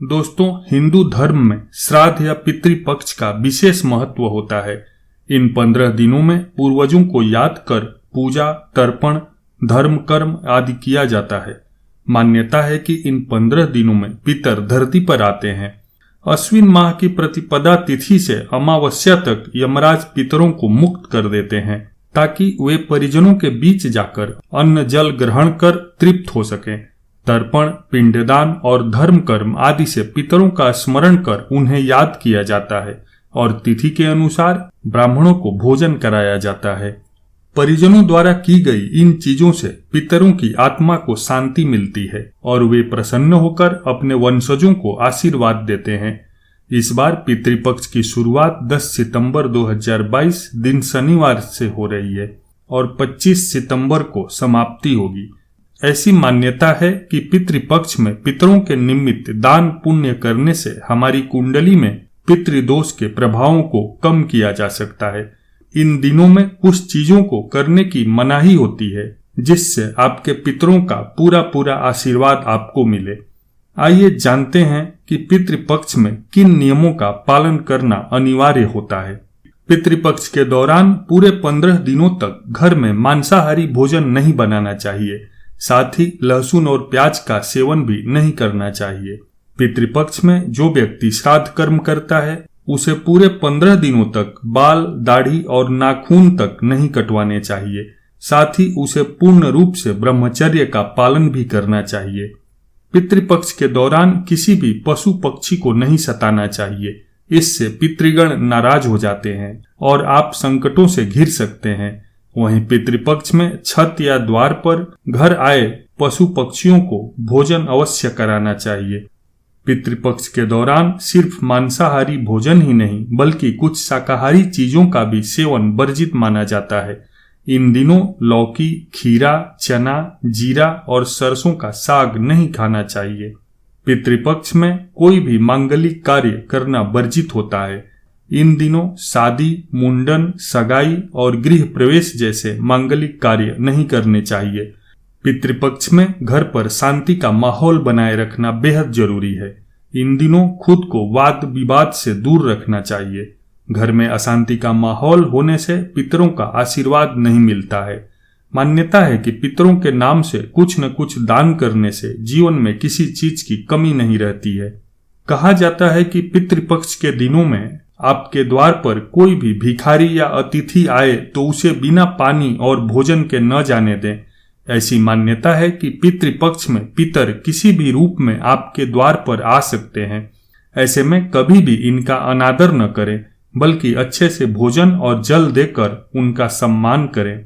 दोस्तों, हिंदू धर्म में श्राद्ध या पितृपक्ष का विशेष महत्व होता है। इन 15 दिनों में पूर्वजों को याद कर पूजा, तर्पण, धर्म कर्म आदि किया जाता है। मान्यता है कि इन 15 दिनों में पितर धरती पर आते हैं। अश्विन माह की प्रतिपदा तिथि से अमावस्या तक यमराज पितरों को मुक्त कर देते हैं ताकि वे परिजनों के बीच जाकर अन्न जल ग्रहण कर तृप्त हो सकें। तर्पण, पिंडदान और धर्म कर्म आदि से पितरों का स्मरण कर उन्हें याद किया जाता है और तिथि के अनुसार ब्राह्मणों को भोजन कराया जाता है। परिजनों द्वारा की गई इन चीजों से पितरों की आत्मा को शांति मिलती है और वे प्रसन्न होकर अपने वंशजों को आशीर्वाद देते हैं। इस बार पितृपक्ष की शुरुआत 10 सितंबर 2022 दिन शनिवार से हो रही है और 25 सितंबर को समाप्ति होगी। ऐसी मान्यता है कि पितृपक्ष में पितरों के निमित्त दान पुण्य करने से हमारी कुंडली में पितृदोष के प्रभावों को कम किया जा सकता है। इन दिनों में कुछ चीजों को करने की मनाही होती है जिससे आपके पितरों का पूरा आशीर्वाद आपको मिले। आइए जानते हैं कि पितृपक्ष में किन नियमों का पालन करना अनिवार्य होता है। पितृपक्ष के दौरान पूरे 15 दिनों तक घर में मांसाहारी भोजन नहीं बनाना चाहिए। साथ ही लहसुन और प्याज का सेवन भी नहीं करना चाहिए। पितृपक्ष में जो व्यक्ति श्राद्ध कर्म करता है उसे पूरे 15 दिनों तक बाल, दाढ़ी और नाखून तक नहीं कटवाने चाहिए। साथ ही उसे पूर्ण रूप से ब्रह्मचर्य का पालन भी करना चाहिए। पितृपक्ष के दौरान किसी भी पशु पक्षी को नहीं सताना चाहिए। इससे पितृगण नाराज हो जाते हैं और आप संकटों से घिर सकते हैं। वहीं पितृपक्ष में छत या द्वार पर घर आए पशु पक्षियों को भोजन अवश्य कराना चाहिए। पितृपक्ष के दौरान सिर्फ मांसाहारी भोजन ही नहीं बल्कि कुछ शाकाहारी चीजों का भी सेवन वर्जित माना जाता है। इन दिनों लौकी, खीरा, चना, जीरा और सरसों का साग नहीं खाना चाहिए। पितृपक्ष में कोई भी मांगलिक कार्य करना वर्जित होता है। इन दिनों शादी, मुंडन, सगाई और गृह प्रवेश जैसे मांगलिक कार्य नहीं करने चाहिए। पितृपक्ष में घर पर शांति का माहौल बनाए रखना बेहद जरूरी है। इन दिनों खुद को वाद विवाद से दूर रखना चाहिए। घर में अशांति का माहौल होने से पितरों का आशीर्वाद नहीं मिलता है। मान्यता है कि पितरों के नाम से कुछ न कुछ दान करने से जीवन में किसी चीज की कमी नहीं रहती है। कहा जाता है कि पितृपक्ष के दिनों में आपके द्वार पर कोई भी भिखारी या अतिथि आए तो उसे बिना पानी और भोजन के न जाने दें। ऐसी मान्यता है कि पितृपक्ष में पितर किसी भी रूप में आपके द्वार पर आ सकते हैं। ऐसे में कभी भी इनका अनादर न करें बल्कि अच्छे से भोजन और जल देकर उनका सम्मान करें।